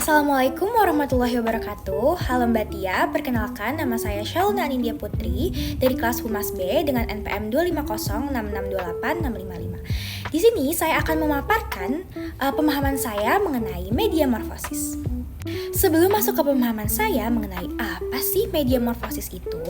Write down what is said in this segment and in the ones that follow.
Assalamualaikum warahmatullahi wabarakatuh. Halo Mbak Tia, perkenalkan nama saya Shalna Anindya Putri dari kelas Humas B dengan NPM 250662865. Di sini saya akan memaparkan pemahaman saya mengenai media morfosis. Sebelum masuk ke pemahaman saya mengenai apa sih media morfosis itu,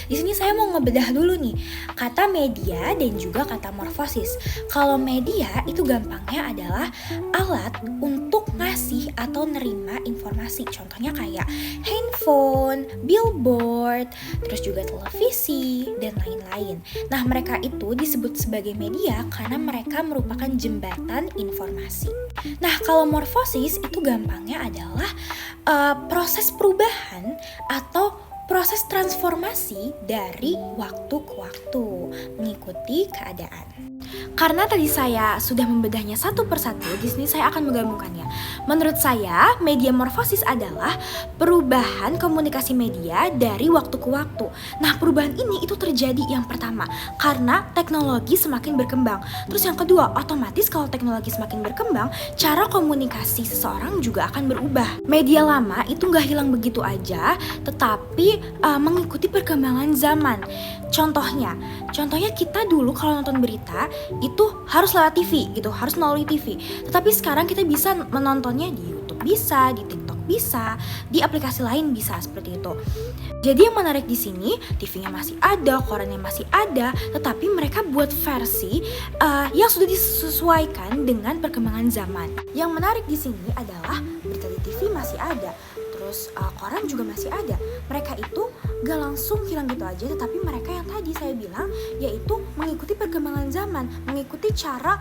di sini saya mau ngebedah dulu nih kata media dan juga kata morfosis. Kalau media itu gampangnya adalah alat untuk ngasih atau nerima informasi. Contohnya kayak handphone, billboard, terus juga televisi dan lain-lain. Nah, mereka itu disebut sebagai media karena mereka merupakan jembatan informasi. Nah, kalau morfosis itu gampangnya adalah proses perubahan atau proses transformasi dari waktu ke waktu mengikuti keadaan. Karena tadi saya sudah membedahnya satu persatu, di sini saya akan menggabungkannya. Menurut saya, media morfosis adalah perubahan komunikasi media dari waktu ke waktu. Nah, perubahan ini itu terjadi yang pertama karena teknologi semakin berkembang. Terus yang kedua, otomatis kalau teknologi semakin berkembang, cara komunikasi seseorang juga akan berubah. Media lama itu nggak hilang begitu aja, tetapi mengikuti perkembangan zaman. Contohnya kita dulu kalau nonton berita itu harus lewat TV gitu, harus melalui TV. Tetapi sekarang kita bisa menontonnya di YouTube bisa, di TikTok bisa, di aplikasi lain bisa seperti itu. Jadi yang menarik di sini, TV-nya masih ada, korannya masih ada, tetapi mereka buat versi yang sudah disesuaikan dengan perkembangan zaman. Yang menarik di sini adalah berita di TV masih ada, terus koran juga masih ada. Mereka itu gak langsung hilang gitu aja, tetapi mereka yang tadi saya bilang yaitu mengikuti perkembangan zaman, mengikuti cara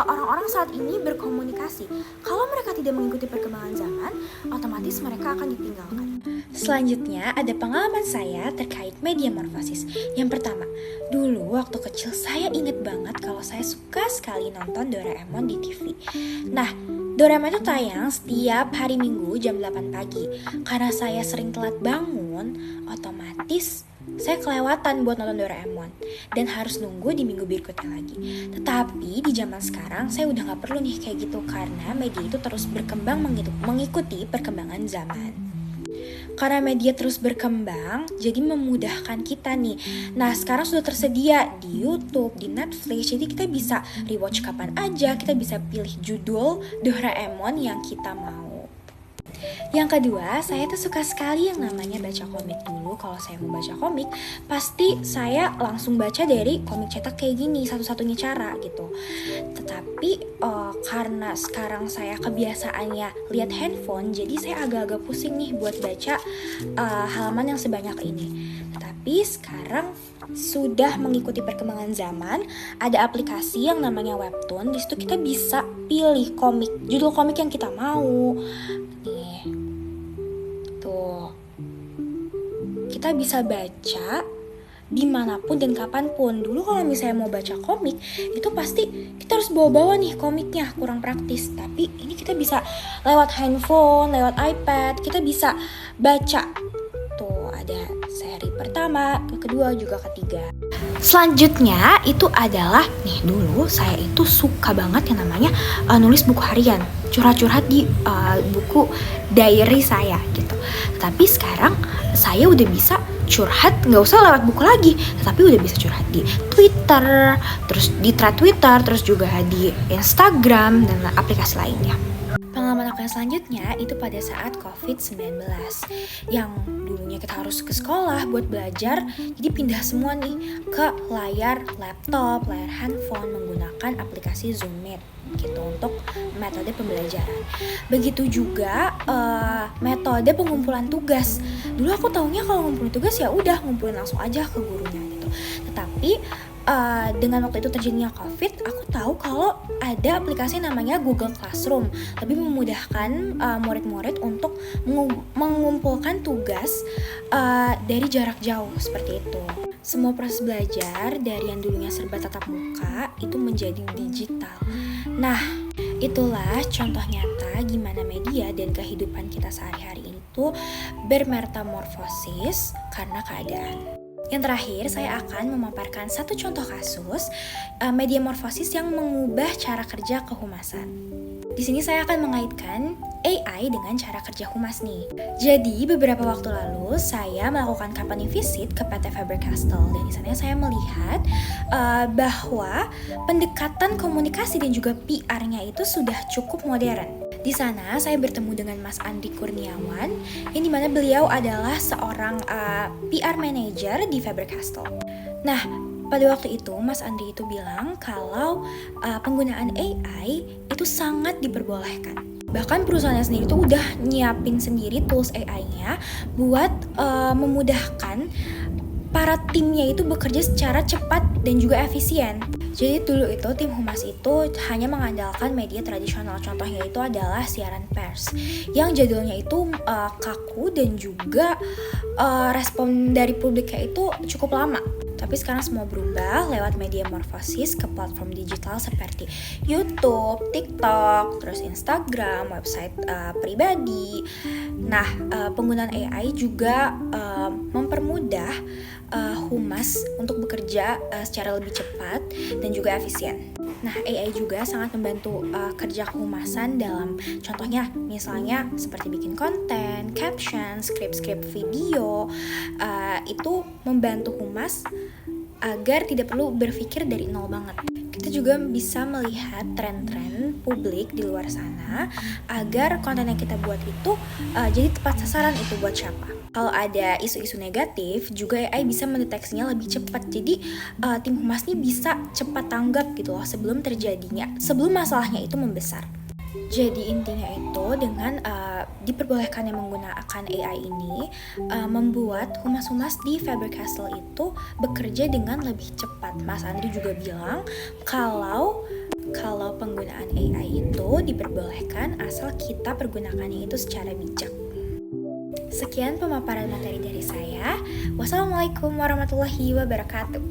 orang-orang saat ini berkomunikasi. Kalau mereka tidak mengikuti perkembangan zaman, otomatis mereka akan ditinggalkan. Selanjutnya ada pengalaman saya terkait media morfosis. Yang pertama, dulu waktu kecil saya inget banget kalau saya suka sekali nonton Doraemon di TV. Nah, Doraemon itu tayang setiap hari Minggu jam 8 pagi. Karena saya sering telat bangun, otomatis saya kelewatan buat nonton Doraemon dan harus nunggu di minggu berikutnya lagi. Tetapi di zaman sekarang saya udah gak perlu nih kayak gitu karena media itu terus berkembang mengikuti perkembangan zaman. Karena media terus berkembang, jadi memudahkan kita nih. Nah, sekarang sudah tersedia di YouTube, di Netflix, jadi kita bisa rewatch kapan aja, kita bisa pilih judul Doraemon yang kita mau. Yang kedua, saya tuh suka sekali yang namanya baca komik. Dulu kalau saya mau baca komik, pasti saya langsung baca dari komik cetak kayak gini, satu-satunya cara gitu. Tetapi karena sekarang saya kebiasaannya lihat handphone, jadi saya agak-agak pusing nih buat baca halaman yang sebanyak ini. Tetapi sekarang sudah mengikuti perkembangan zaman, ada aplikasi yang namanya Webtoon. Di situ kita bisa pilih komik, judul komik yang kita mau. Nih, tuh, kita bisa baca dimanapun dan kapanpun. Dulu kalau misalnya mau baca komik, itu pasti kita harus bawa-bawa nih komiknya, kurang praktis. Tapi ini kita bisa lewat handphone, lewat iPad, kita bisa baca. Tuh, ada seri pertama, kedua, juga ketiga. Selanjutnya itu adalah, nih dulu saya itu suka banget yang namanya nulis buku harian, curhat-curhat di buku diary saya gitu. Tapi sekarang saya udah bisa curhat, nggak usah lewat buku lagi, tetapi udah bisa curhat di Twitter, terus di thread Twitter, terus juga di Instagram dan aplikasi lainnya. Pengalaman aku yang selanjutnya itu pada saat COVID-19 yang dulunya kita harus ke sekolah buat belajar, jadi pindah semua nih ke layar laptop, layar handphone menggunakan aplikasi Zoom Meet gitu untuk metode pembelajaran. Begitu juga metode pengumpulan tugas. Dulu aku taunya kalau ngumpulin tugas ya udah ngumpulin langsung aja ke gurunya gitu. Tetapi dengan waktu itu terjadinya COVID, aku tahu kalau ada aplikasi namanya Google Classroom, lebih memudahkan murid-murid untuk mengumpulkan tugas dari jarak jauh seperti itu. Semua proses belajar dari yang dulunya serba tatap muka itu menjadi digital. Nah, itulah contoh nyata gimana media dan kehidupan kita sehari-hari itu bermetamorfosis karena keadaan. Yang terakhir, saya akan memaparkan satu contoh kasus media morfosis yang mengubah cara kerja kehumasan. Di sini saya akan mengaitkan AI AI dengan cara kerja Humas nih. Jadi beberapa waktu lalu saya melakukan company visit ke PT Faber-Castell dan di sana saya melihat bahwa pendekatan komunikasi dan juga PR-nya itu sudah cukup modern. Di sana saya bertemu dengan Mas Andri Kurniawan, yang dimana beliau adalah seorang PR manager di Faber-Castell. Nah, pada waktu itu Mas Andri itu bilang kalau penggunaan AI itu sangat diperbolehkan. Bahkan perusahaannya sendiri tuh udah nyiapin sendiri tools AI-nya buat memudahkan para timnya itu bekerja secara cepat dan juga efisien. Jadi dulu itu tim Humas itu hanya mengandalkan media tradisional. Contohnya itu adalah siaran pers yang jadwalnya itu kaku dan juga respon dari publiknya itu cukup lama. Tapi sekarang semua berubah lewat media morfosis ke platform digital seperti YouTube, TikTok, terus Instagram, website pribadi. Nah, penggunaan AI juga mempermudah Humas untuk bekerja secara lebih cepat dan juga efisien. Nah, AI juga sangat membantu kerja kehumasan dalam contohnya misalnya seperti bikin konten, caption, skrip-skrip video, itu membantu Humas agar tidak perlu berpikir dari nol banget. Kita juga bisa melihat tren-tren publik di luar sana agar konten yang kita buat itu jadi tepat sasaran itu buat siapa. Kalau ada isu-isu negatif, juga AI bisa mendeteksinya lebih cepat. Jadi tim Humas ini bisa cepat tanggap gitu loh sebelum masalahnya itu membesar. Jadi intinya itu dengan diperbolehkannya menggunakan AI ini membuat humas-humas di Faber-Castell itu bekerja dengan lebih cepat. Mas Andri juga bilang kalau penggunaan AI itu diperbolehkan asal kita pergunakannya itu secara bijak. Sekian pemaparan materi dari saya. Wassalamualaikum warahmatullahi wabarakatuh.